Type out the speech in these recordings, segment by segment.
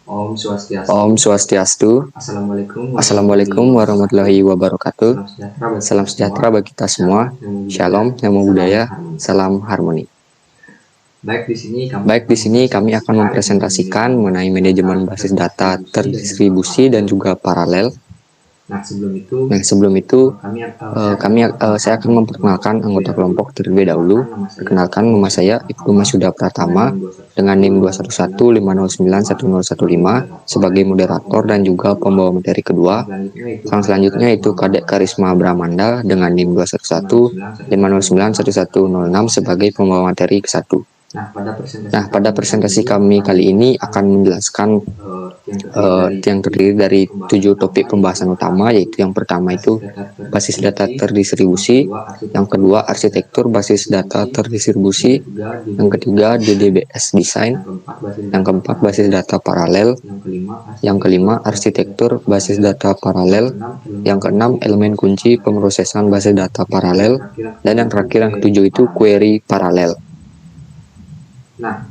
Om Swastiastu. Om Swastiastu. Assalamualaikum warahmatullahi wabarakatuh. Salam sejahtera bagi kita semua. Shalom, namo buddhaya, salam harmoni. Baik, di sini kami akan mempresentasikan mengenai manajemen basis data terdistribusi dan juga paralel. Nah, sebelum itu, saya akan memperkenalkan anggota kelompok terlebih dahulu. Perkenalkan, nama saya Ibnu Masuda Pratama dengan NIM 211509115 sebagai moderator dan juga pembawa materi kedua. Selanjutnya itu Kadek Karisma Bramanda dengan NIM 211509116 sebagai pembawa materi ke-1. Nah, pada presentasi kami kali ini akan menjelaskan yang terdiri dari 7 topik pembahasan utama, yaitu yang pertama itu basis data terdistribusi, yang kedua arsitektur basis data terdistribusi, yang ketiga DDBS design, yang keempat basis data paralel, yang kelima arsitektur basis data paralel, yang keenam elemen kunci pemrosesan basis data paralel, dan yang terakhir yang ketujuh itu query paralel. Nah,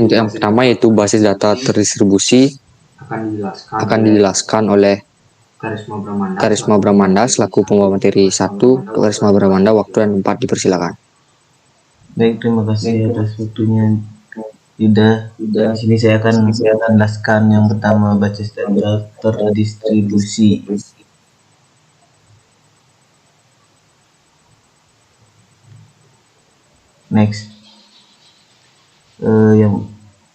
untuk yang pertama yaitu basis data terdistribusi akan dijelaskan oleh Karisma Bramanda selaku pembawa materi 1. Karisma Bramanda, waktu dan tempat dipersilakan. Baik, terima kasih atas waktunya Yuda. Di sini saya akan menjelaskan yang pertama basis data terdistribusi. Next. Yang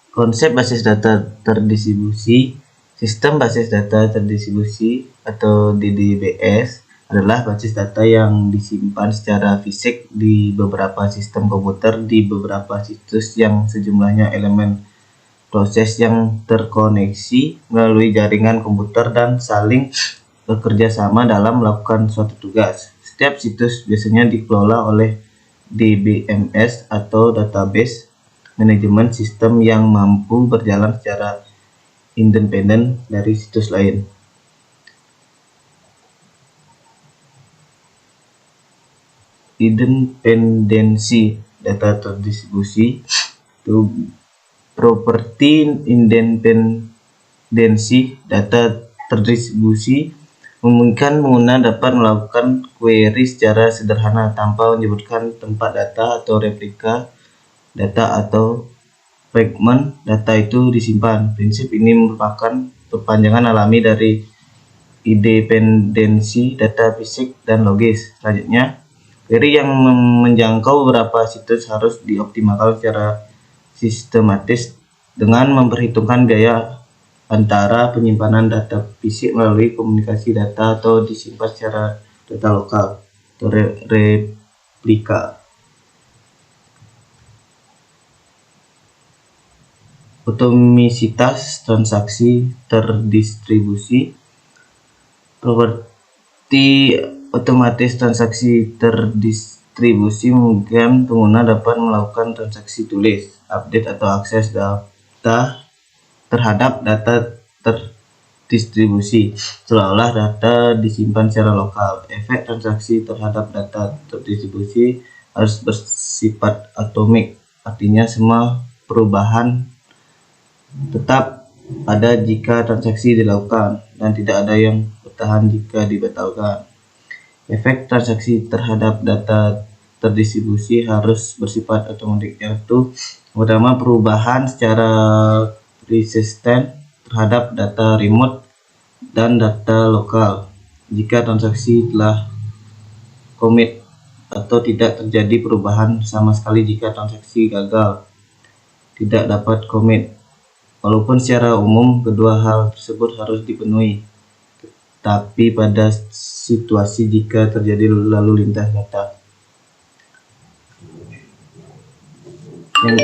konsep basis data terdistribusi, sistem basis data terdistribusi atau DDBS adalah basis data yang disimpan secara fisik di beberapa sistem komputer di beberapa situs yang sejumlahnya elemen proses yang terkoneksi melalui jaringan komputer dan saling bekerja sama dalam melakukan suatu tugas. Setiap situs biasanya dikelola oleh DBMS atau database manajemen sistem yang mampu berjalan secara independen dari situs lain. Independensi data terdistribusi itu properti independensi data terdistribusi memungkinkan pengguna dapat melakukan query secara sederhana tanpa menyebutkan tempat data atau replika data atau fragmen data itu disimpan. Prinsip ini merupakan perpanjangan alami dari independensi data fisik dan logis. Selanjutnya, query yang menjangkau beberapa situs harus dioptimalkan secara sistematis dengan memperhitungkan biaya antara penyimpanan data fisik melalui komunikasi data atau disimpan secara data lokal atau replika. Otomisitas transaksi terdistribusi. Properti otomatis transaksi terdistribusi memungkinkan pengguna dapat melakukan transaksi tulis, update atau akses data terhadap data terdistribusi seolah-olah data disimpan secara lokal. Efek transaksi terhadap data terdistribusi harus bersifat atomik, artinya semua perubahan tetap ada jika transaksi dilakukan dan tidak ada yang bertahan jika dibatalkan. Efek transaksi terhadap data terdistribusi harus bersifat otomatis, yaitu pertama perubahan secara persisten terhadap data remote dan data lokal jika transaksi telah commit, atau tidak terjadi perubahan sama sekali jika transaksi gagal tidak dapat commit. Walaupun secara umum kedua hal tersebut harus dipenuhi, tapi pada situasi jika terjadi lalu lintas data. Yang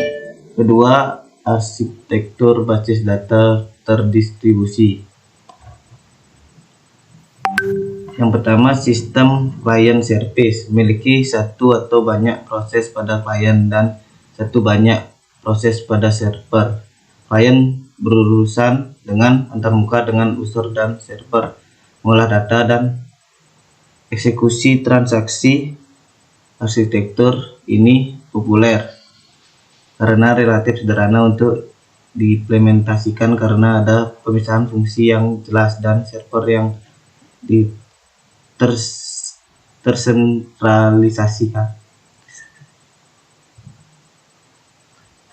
kedua, arsitektur basis data terdistribusi. Yang pertama, sistem client service memiliki satu atau banyak proses pada klien dan satu banyak proses pada server. Klien berurusan dengan antarmuka dengan user dan server, mengolah data dan eksekusi transaksi. Arsitektur ini populer karena relatif sederhana untuk diimplementasikan karena ada pemisahan fungsi yang jelas dan server yang tersentralisasikan.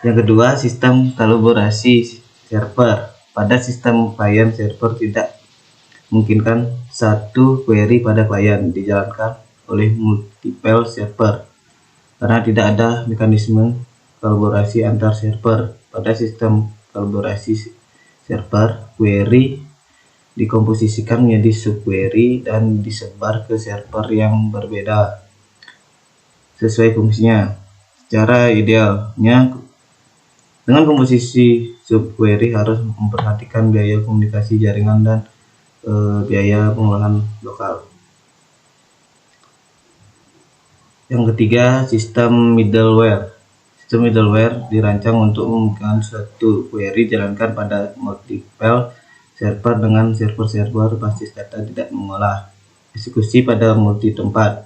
Yang kedua, sistem kolaborasi server. Pada sistem client server tidak memungkinkan satu query pada klien dijalankan oleh multiple server karena tidak ada mekanisme kolaborasi antar server. Pada sistem kolaborasi server, query dikomposisikan menjadi subquery dan disebar ke server yang berbeda sesuai fungsinya. Secara idealnya, dengan komposisi subquery harus memperhatikan biaya komunikasi jaringan dan biaya pengolahan lokal. Yang ketiga, sistem middleware. Sistem middleware dirancang untuk memungkinkan suatu query dijalankan pada multiple server dengan server-server basis data tidak mengolah eksekusi pada multi tempat.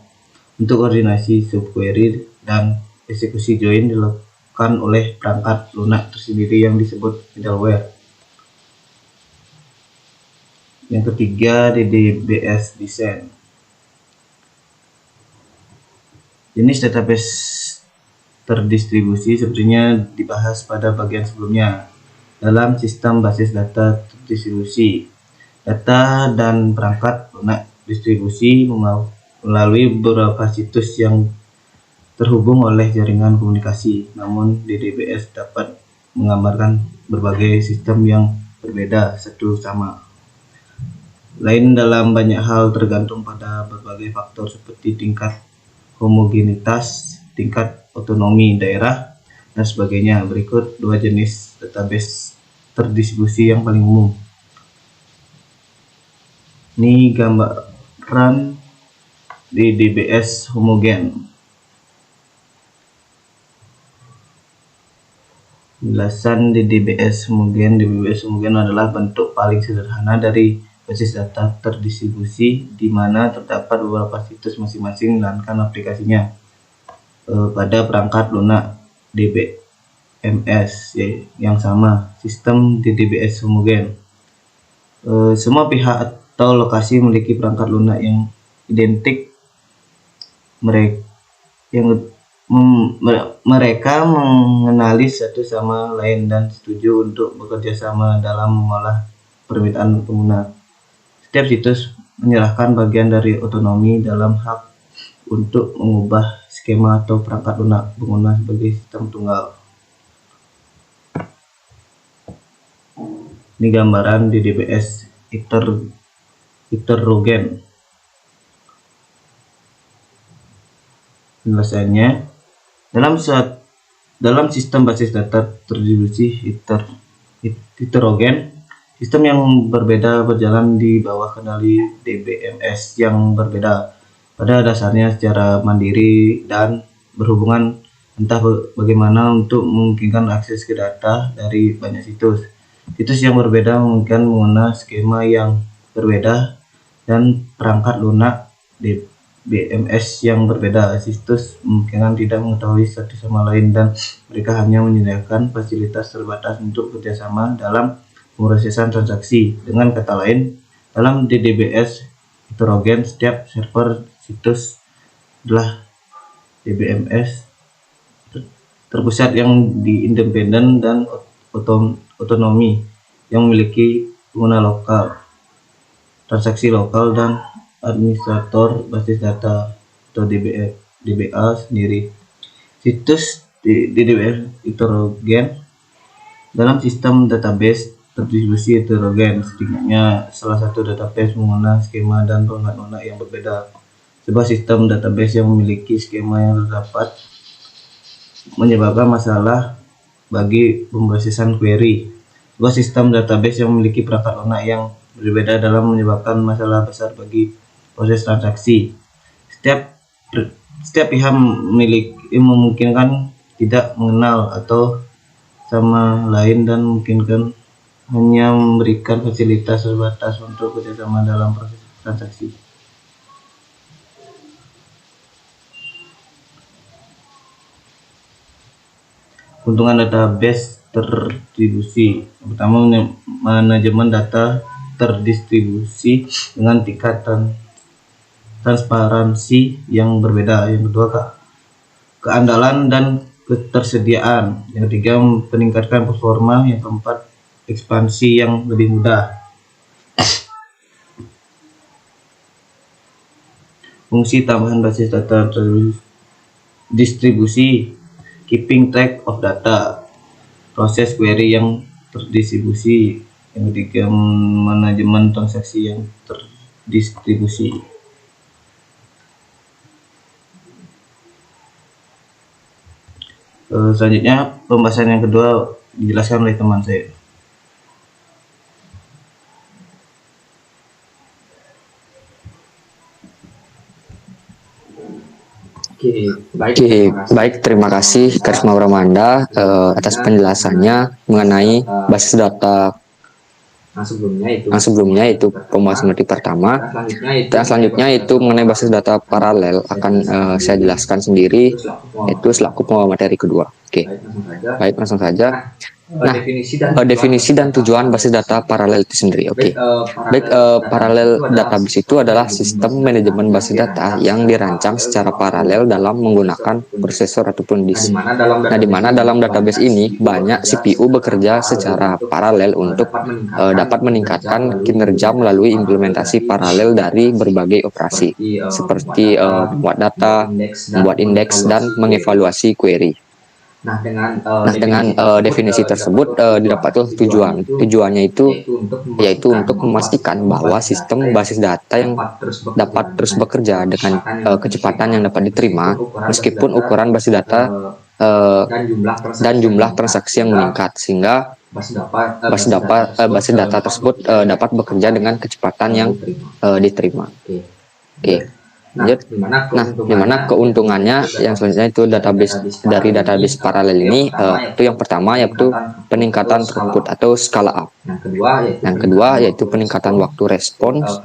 Untuk koordinasi subquery dan eksekusi join dilakukan oleh perangkat lunak tersendiri yang disebut middleware. Yang ketiga, DDBS design. Jenis database terdistribusi sepertinya dibahas pada bagian sebelumnya. Dalam sistem basis data terdistribusi, data dan perangkat lunak distribusi melalui beberapa situs yang terhubung oleh jaringan komunikasi. Namun DDBS dapat menggambarkan berbagai sistem yang berbeda satu sama lain dalam banyak hal, tergantung pada berbagai faktor seperti tingkat homogenitas, tingkat otonomi daerah, dan sebagainya. Berikut dua jenis database terdistribusi yang paling umum. Ini gambaran DDBS homogen. Penjelasan DDBS homogen. DDBS homogen adalah bentuk paling sederhana dari basis data terdistribusi di mana terdapat beberapa situs masing-masing menjalankan aplikasinya pada perangkat lunak DBMS yang sama. Sistem DDBS homogen. Semua pihak atau lokasi memiliki perangkat lunak yang identik. Mereka mengenali satu sama lain dan setuju untuk bekerja sama dalam mengolah permintaan pengguna. Setiap situs menyerahkan bagian dari otonomi dalam hak untuk mengubah skema atau perangkat lunak pengguna sebagai sistem tunggal. Ini gambaran DDBS heterogen. Penjelasannya, dalam sistem basis data terdistribusi heterogen, sistem yang berbeda berjalan di bawah kendali DBMS yang berbeda pada dasarnya secara mandiri dan berhubungan entah bagaimana untuk memungkinkan akses ke data dari banyak situs. Situs yang berbeda memungkinkan menggunakan skema yang berbeda dan perangkat lunak DBMS yang berbeda. Situs memungkinkan tidak mengetahui satu sama lain dan mereka hanya menyediakan fasilitas terbatas untuk kerjasama dalam pemrosesan transaksi. Dengan kata lain, dalam DDBS heterogen, setiap server situs adalah DBMS terpusat yang independen dan otonomi yang memiliki pengguna lokal, transaksi lokal, dan administrator basis data atau DBA sendiri. Situs DDBS heterogen dalam sistem database terdistribusi heterogen, setidaknya salah satu database menggunakan skema dan perangkat lunak yang berbeda. Sebuah sistem database yang memiliki skema yang terdapat menyebabkan masalah bagi pemrosesan query. Sebuah sistem database yang memiliki perangkat lunak yang berbeda dalam menyebabkan masalah besar bagi proses transaksi. Setiap pihak memungkinkan tidak mengenal atau sama lain dan memungkinkan hanya memberikan fasilitas terbatas untuk kerjasama dalam proses transaksi. Keuntungan database terdistribusi. Pertama, manajemen data terdistribusi dengan tingkat transparansi yang berbeda. Yang kedua, keandalan dan ketersediaan. Yang ketiga, meningkatkan performa. Yang keempat, ekspansi yang lebih mudah. Fungsi tambahan basis data terdistribusi, keeping track of data, proses query yang terdistribusi. Yang ketiga, manajemen transaksi yang terdistribusi. Selanjutnya pembahasan yang kedua dijelaskan oleh teman saya. Oke, baik, terima kasih Karisma Bramanda atas penjelasannya mengenai basis data yang sebelumnya itu pembahasan materi pertama. Dan selanjutnya itu mengenai basis data paralel akan saya jelaskan sendiri, itu selaku pembawa materi kedua. Oke, baik, langsung saja. Nah, definisi dan tujuan basis data paralel itu sendiri. Oke, baik, paralel database itu adalah sistem manajemen basis data yang dirancang secara paralel dalam menggunakan prosesor ataupun disk. Nah, di mana dalam database ini banyak CPU bekerja secara paralel untuk dapat meningkatkan kinerja melalui implementasi paralel dari berbagai operasi, seperti membuat data, membuat indeks, dan mengevaluasi query. Nah, dengan definisi tersebut didapatkan tujuannya itu yaitu untuk memastikan bahwa sistem basis data yang dapat terus bekerja dengan kecepatan yang dapat diterima meskipun ukuran basis data dan jumlah transaksi yang meningkat, sehingga basis data tersebut dapat bekerja dengan kecepatan yang diterima. Oke. Lanjut. Di mana keuntungannya yang selanjutnya itu dari database paralel ini itu yang pertama yaitu peningkatan throughput atau skala up. Yang kedua yaitu peningkatan waktu respons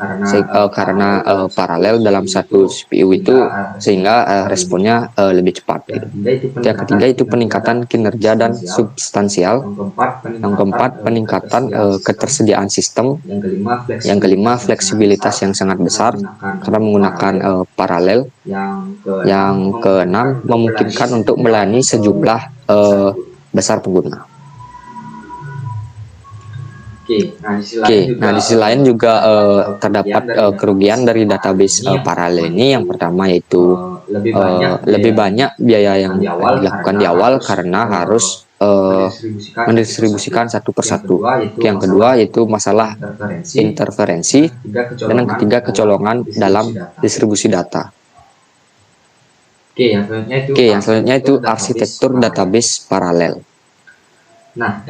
karena paralel dalam satu CPU itu sehingga responnya lebih cepat. Gitu. Yang ketiga itu peningkatan kinerja dan substansial. Yang keempat peningkatan ketersediaan sistem. Yang kelima fleksibilitas yang sangat besar karena menggunakan paralel. Yang keenam memungkinkan untuk melayani sejumlah besar pengguna. Nah di sisi lain juga terdapat kerugian dari database paralel ini. Yang pertama yaitu lebih banyak biaya yang dilakukan di awal karena harus mendistribusikan satu persatu. Yang kedua yaitu masalah interferensi, dan yang ketiga kecolongan dalam distribusi data. Oke, yang selanjutnya itu arsitektur database paralel. Nah,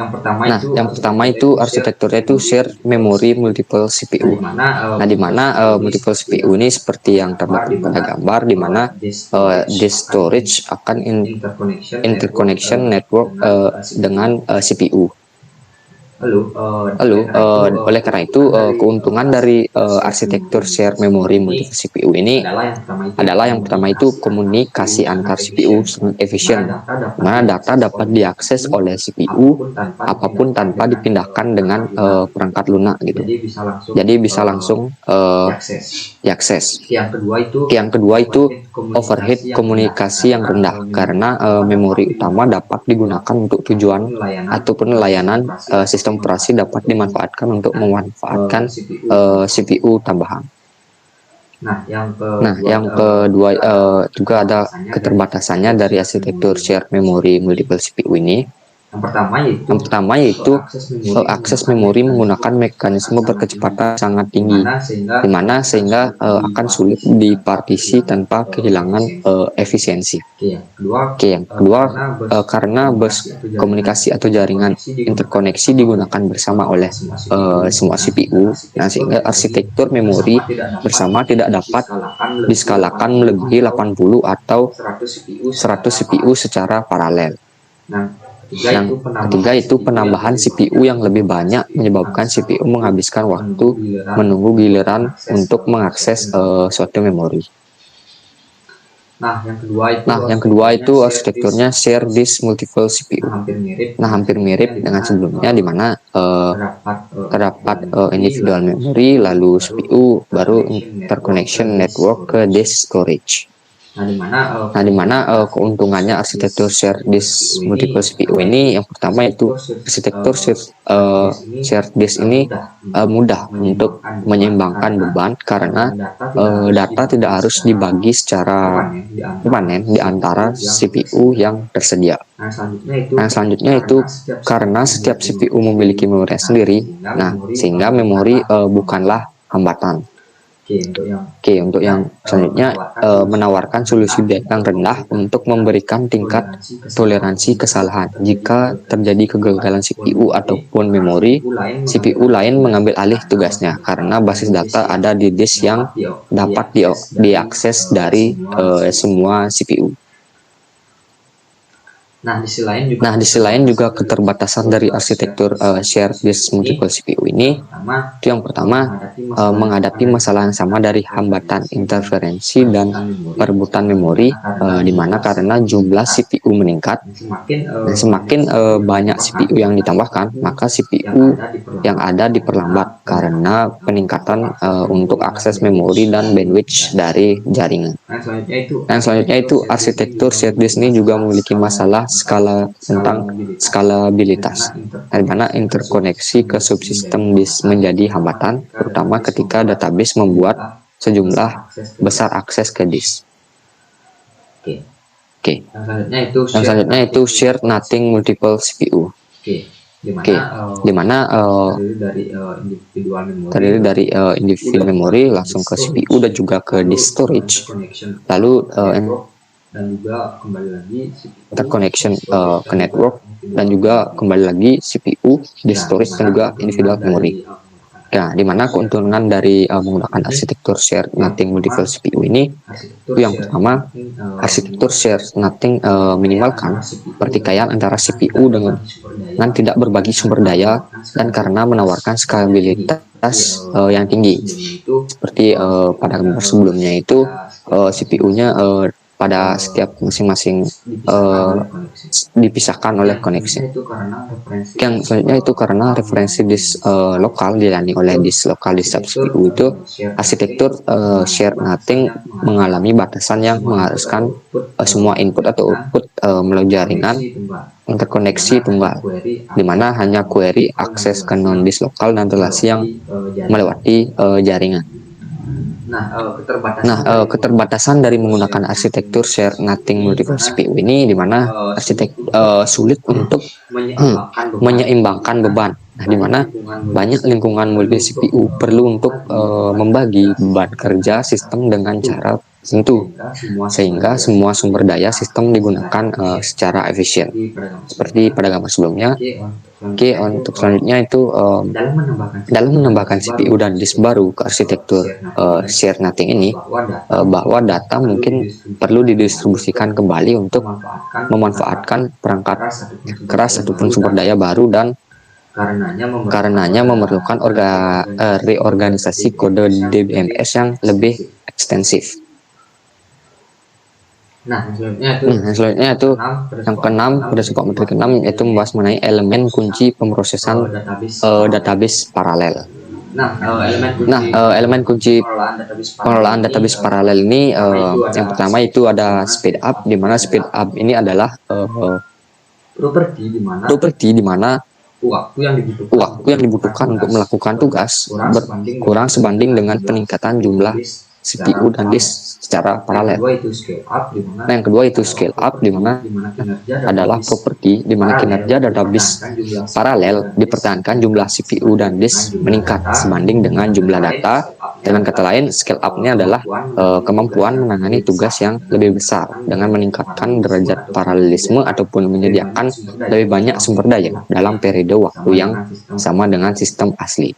yang pertama itu arsitekturnya itu shared memory multiple CPU. Nah, di mana multiple CPU ini seperti yang terdapat pada gambar, di mana disk storage akan interconnection network dengan CPU. Lalu oleh karena itu keuntungan dari arsitektur share memory multiple CPU ini adalah yang pertama itu komunikasi antar CPU sangat efisien, di mana data dapat diakses oleh CPU apapun tanpa dipindahkan dengan perangkat lunak gitu. Jadi bisa langsung diakses. Yang kedua itu overhead komunikasi yang rendah karena memori utama dapat digunakan untuk tujuan ataupun layanan sistem operasi dapat dimanfaatkan untuk memanfaatkan CPU tambahan. Nah, yang kedua juga ada keterbatasannya dari arsitektur share memory multiple CPU ini. Yang pertama yaitu akses memori menggunakan mekanisme berkecepatan sangat tinggi, di mana sehingga akan sulit dipartisi tanpa kehilangan efisiensi. Oke, yang kedua karena bus komunikasi atau jaringan interkoneksi digunakan bersama oleh semua CPU, nah sehingga arsitektur memori bersama tidak dapat diskalakan melebihi 80 atau 100 CPU secara paralel. Yang ketiga itu penambahan CPU yang lebih banyak menyebabkan CPU menghabiskan waktu menunggu giliran untuk mengakses suatu memori. Nah, yang kedua itu arsitekturnya share disk multiple CPU. Nah, hampir mirip dengan sebelumnya, di mana terdapat individual memory, lalu CPU, baru interconnection network ke disk storage. Nah, di mana keuntungannya arsitektur share disk multiple CPU ini, yang pertama itu arsitektur share disk ini mudah untuk menyeimbangkan beban karena data tidak harus dibagi secara permanen di antara CPU yang tersedia. Nah, selanjutnya itu karena setiap CPU memiliki memori sendiri, nah sehingga memori bukanlah hambatan. Oke, untuk yang selanjutnya menawarkan solusi biaya yang rendah untuk memberikan tingkat toleransi kesalahan. Jika terjadi kegagalan CPU ataupun memori, CPU lain mengambil alih tugasnya karena basis data ada di disk yang dapat diakses dari semua CPU. Nah, di sisi lain juga keterbatasan dari arsitektur shared disk multiple CPU ini, itu yang pertama menghadapi masalah yang sama dari hambatan interferensi dan perebutan memori, di mana karena jumlah CPU meningkat, dan semakin banyak CPU yang ditambahkan, maka CPU yang ada diperlambat karena peningkatan untuk akses memori dan bandwidth dari jaringan. Dan selanjutnya itu arsitektur shared disk ini juga memiliki masalah tentang skalabilitas, di mana interkoneksi ke subsistem disk menjadi hambatan, terutama ketika database membuat sejumlah besar akses ke disk. Oke. Dan selanjutnya itu shared nothing multiple CPU. Di mana terdiri dari individual memory langsung ke CPU dan juga ke disk storage, lalu dan juga kembali lagi interconnection ke network, dan juga kembali lagi CPU, disk storage, dan juga individual memory. Ya, dimana keuntungan dari menggunakan arsitektur share nothing multiple CPU ini, itu yang pertama, arsitektur share nothing minimalkan pertikaian antara CPU dengan tidak berbagi sumber daya, dan karena menawarkan skalabilitas yang tinggi. Seperti pada gambar sebelumnya itu CPU-nya pada setiap masing-masing dipisahkan oleh koneksi. Yang selanjutnya itu karena referensi disk lokal dilayani oleh disk lokal di sub CPU itu, arsitektur share nothing mengalami batasan yang mengharuskan semua input atau output melalui jaringan interkoneksi tunggal, di mana hanya query akses ke non disk lokal dan relasi yang melewati jaringan. Keterbatasan dari menggunakan arsitektur share nothing multiple CPU ini, di mana sulit untuk menyeimbangkan beban. Nah, di mana banyak lingkungan multi CPU perlu untuk membagi beban kerja sistem dengan cara tertentu, sehingga semua sumber daya sistem digunakan secara efisien. Seperti pada gambar sebelumnya. Oke, untuk selanjutnya itu dalam menambahkan CPU dan disk baru ke arsitektur share nothing ini, bahwa data mungkin perlu didistribusikan kembali untuk memanfaatkan perangkat keras ataupun sumber daya baru, dan karenanya memerlukan reorganisasi kode DBMS yang lebih ekstensif. Selanjutnya itu yang keenam, pada subbab materi ke-6, yaitu membahas mengenai elemen kunci pemrosesan database paralel. Elemen kunci pengelolaan database paralel ini, yang pertama itu ada speed up, di mana speed up ini adalah properti di mana waktu yang dibutuhkan untuk melakukan tugas berkurang sebanding dengan peningkatan jumlah CPU dan disk secara paralel. Nah, yang kedua itu scale up, di mana adalah properti di mana kinerja database paralel dipertahankan jumlah CPU dan disk meningkat sebanding dengan jumlah data. Dengan kata lain, scale up-nya adalah kemampuan menangani tugas yang lebih besar dengan meningkatkan derajat paralelisme ataupun menyediakan lebih banyak sumber daya dalam periode waktu yang sama dengan sistem asli.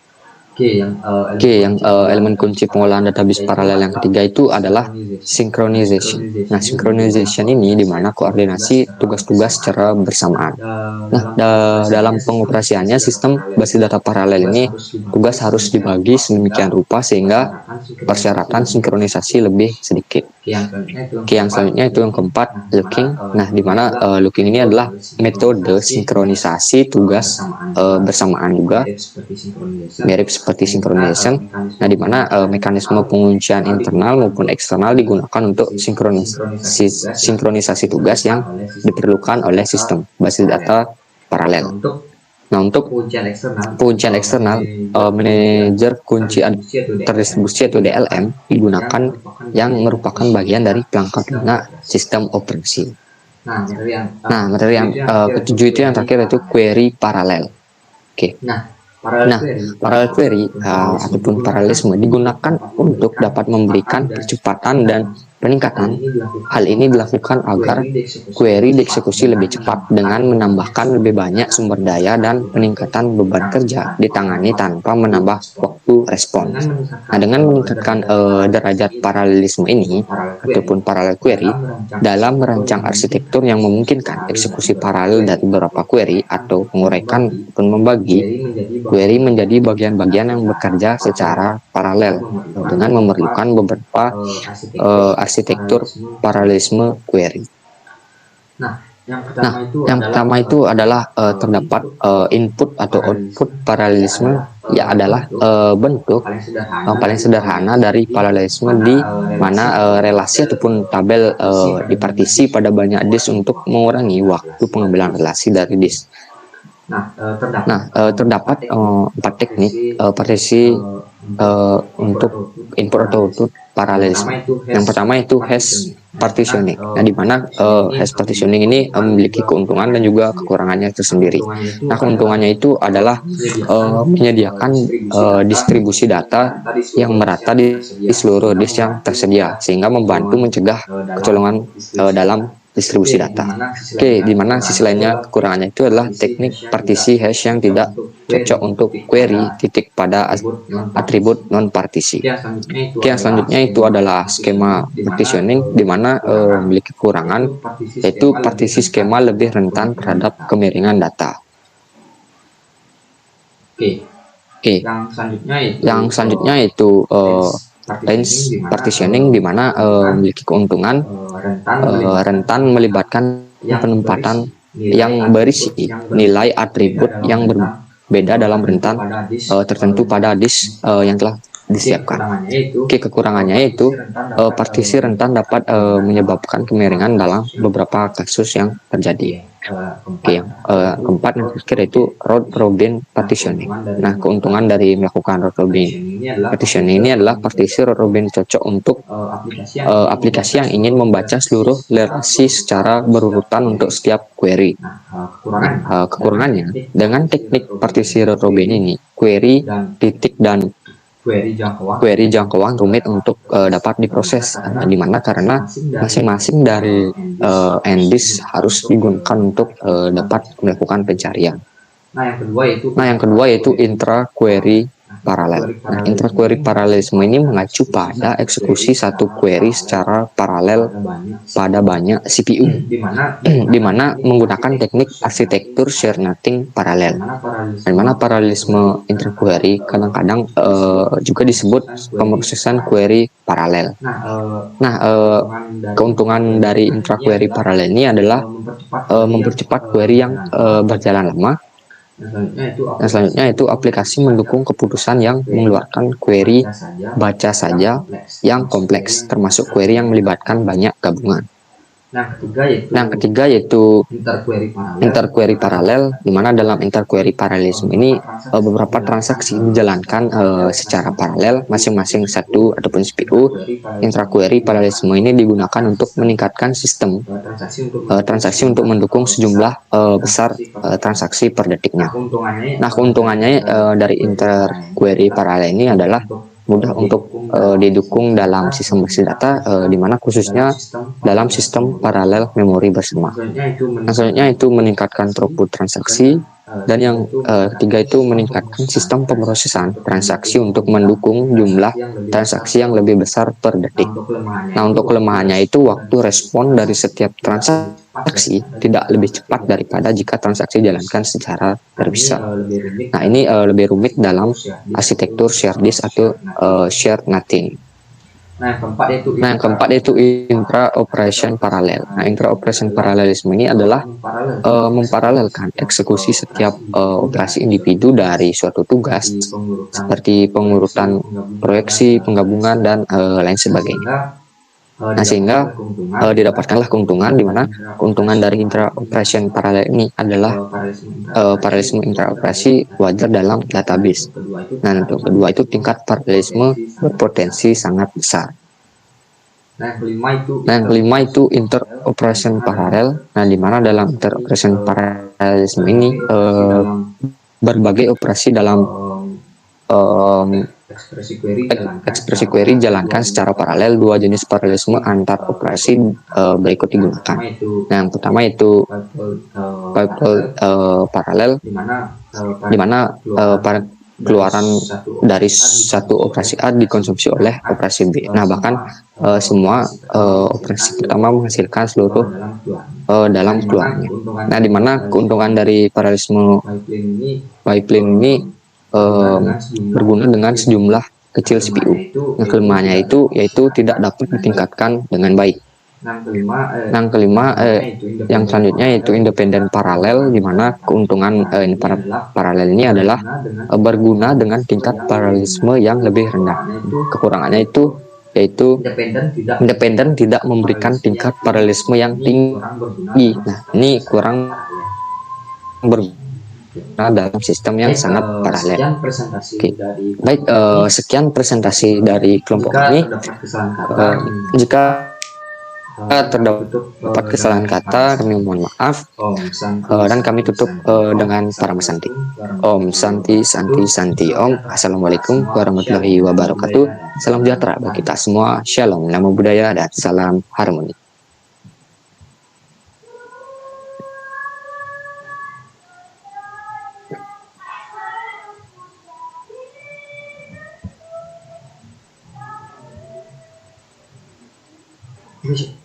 Yang elemen kunci pengolahan database paralel yang ketiga itu adalah synchronization. Nah, synchronization ini di mana koordinasi tugas-tugas secara bersamaan. Nah, dalam pengoperasiannya sistem basis data paralel ini, tugas harus dibagi sedemikian rupa sehingga persyaratan sinkronisasi lebih sedikit. Oke, yang selanjutnya itu yang keempat, looking. Nah, di mana looking ini adalah metode sinkronisasi tugas bersamaan juga, mirip seperti synchronization. Nah, di mana mekanisme penguncian internal maupun eksternal digunakan untuk sinkronisasi tugas yang diperlukan oleh sistem basis data paralel. Nah, untuk penguncian eksternal, manajer kunci terdistribusi atau DLM digunakan yang merupakan bagian dari pelengkap lunak sistem operasi. Nah, materi yang ketujuh itu yang terakhir yaitu query paralel. Oke. Nah, parallel query ataupun paralelisme digunakan untuk dapat memberikan percepatan dan peningkatan. Hal ini dilakukan agar query dieksekusi lebih cepat dengan menambahkan lebih banyak sumber daya dan peningkatan beban kerja ditangani tanpa menambah waktu respon. Nah, dengan meningkatkan derajat paralelisme ini ataupun parallel query dalam merancang arsitektur yang memungkinkan eksekusi paralel dari beberapa query atau menguraikan dan membagi query menjadi bagian-bagian yang bekerja secara paralel dengan memerlukan beberapa arsitektur paralelisme query. Nah, yang pertama itu adalah terdapat input atau output paralelisme, ya adalah bentuk yang paling sederhana dari paralelisme di mana relasi ataupun tabel dipartisi pada banyak disk untuk mengurangi waktu pengambilan relasi dari disk. Terdapat 4 teknik partisi untuk input atau output paralelisme. Yang pertama itu hash partitioning. Nah, di mana hash partitioning ini memiliki keuntungan dan juga kekurangannya tersendiri. Nah, keuntungannya itu adalah menyediakan distribusi data yang merata di seluruh disk yang tersedia, sehingga membantu mencegah kecolongan dalam distribusi data. Oke, di mana sisi lainnya kekurangannya itu adalah teknik partisi hash yang tidak cocok untuk query titik pada atribut non partisi. Oke, yang selanjutnya itu adalah skema partitioning, di mana memiliki kekurangan, yaitu partisi skema lebih rentan terhadap kemiringan data. Oke, yang selanjutnya itu range partitioning, di mana memiliki keuntungan rentan melibatkan penempatan yang berisi nilai atribut yang berbeda dalam rentan tertentu pada disk yang telah disiapkan. Oke, kekurangannya yaitu partisi rentan dapat menyebabkan kemiringan dalam beberapa kasus yang terjadi. Oke, yang keempat yang terakhir itu round robin partitioning. Nah, keuntungan dari melakukan round robin partitioning ini adalah partisi round robin cocok untuk aplikasi yang ingin membaca seluruh relasi secara berurutan untuk setiap query. Nah, kekurangannya dengan teknik partisi round robin ini, query titik dan query jangkauan rumit untuk dapat diproses, di mana karena masing-masing dari NDIS harus digunakan untuk dapat melakukan pencarian. Nah, yang kedua yaitu intra query paralel. Nah, intra query paralelisme ini mengacu pada eksekusi satu query secara paralel pada banyak CPU, di mana menggunakan teknik arsitektur share nothing paralel. Di mana paralelisme intra query kadang-kadang juga disebut pemrosesan query paralel. Nah, keuntungan dari intra query paralel ini adalah mempercepat query yang berjalan lama. Yang selanjutnya itu aplikasi mendukung keputusan yang mengeluarkan query baca saja yang kompleks, termasuk query yang melibatkan banyak gabungan. Nah, ketiga yaitu interquery paralel, di mana dalam interquery paralelisme ini beberapa transaksi dijalankan secara paralel masing-masing satu ataupun CPU. Interquery paralelisme ini digunakan untuk meningkatkan sistem transaksi untuk mendukung sejumlah besar transaksi per detiknya. Nah, keuntungannya dari interquery paralel ini adalah mudah untuk didukung dalam sistem basis data, di mana khususnya dalam sistem paralel memori bersama. Selanjutnya itu meningkatkan throughput transaksi, dan yang ketiga itu meningkatkan sistem pemrosesan transaksi untuk mendukung jumlah transaksi yang lebih besar per detik. Nah, untuk kelemahannya itu waktu respon dari setiap transaksi tidak lebih cepat daripada jika transaksi dijalankan secara terpisah. Nah, ini lebih rumit dalam arsitektur share disk atau share nothing. Nah, yang keempat yaitu intra operation paralel. Nah, intra operation paralelisme ini adalah memparalelkan eksekusi setiap operasi individu dari suatu tugas seperti pengurutan proyeksi, penggabungan, dan lain sebagainya. Nah, sehingga didapatkanlah keuntungan, di mana keuntungan dari intra operation paralel ini adalah paralelisme intraoperasi wajar dalam database. Nah, untuk kedua itu tingkat paralelisme berpotensi sangat besar. Nah, yang kelima itu interoperation paralel. Nah, di mana dalam interoperation paralelisme ini berbagai operasi dalam ekspresi query dijalankan secara paralel. Dua jenis paralelisme antar operasi berikut digunakan. Nah, yang pertama itu paralel, di mana keluaran dari satu operasi A dikonsumsi oleh operasi B. Nah, bahkan semua operasi pertama menghasilkan seluruh dalam keluarnya. Nah, di mana keuntungan dari paralelisme biplane ini berguna dengan sejumlah kecil CPU. Yang kelimanya itu yaitu tidak dapat ditingkatkan dengan baik. Yang kelima, yang selanjutnya yaitu independen paralel, di mana keuntungan paralel ini adalah berguna dengan tingkat paralelisme yang lebih rendah. Kekurangannya itu yaitu independen tidak memberikan tingkat paralelisme yang tinggi. Nah, ini kurang berguna dalam sistem yang sangat paralel. Baik, sekian presentasi dari kelompok ini. Jika terdapat kesalahan kata, kami mohon maaf, dan kami tutup dengan Parama Santi. Om Santi Santi Santi Om. Assalamualaikum warahmatullahi wabarakatuh. Salam sejahtera bagi kita semua. Shalom, namo buddhaya, dan salam harmoni. Bisa.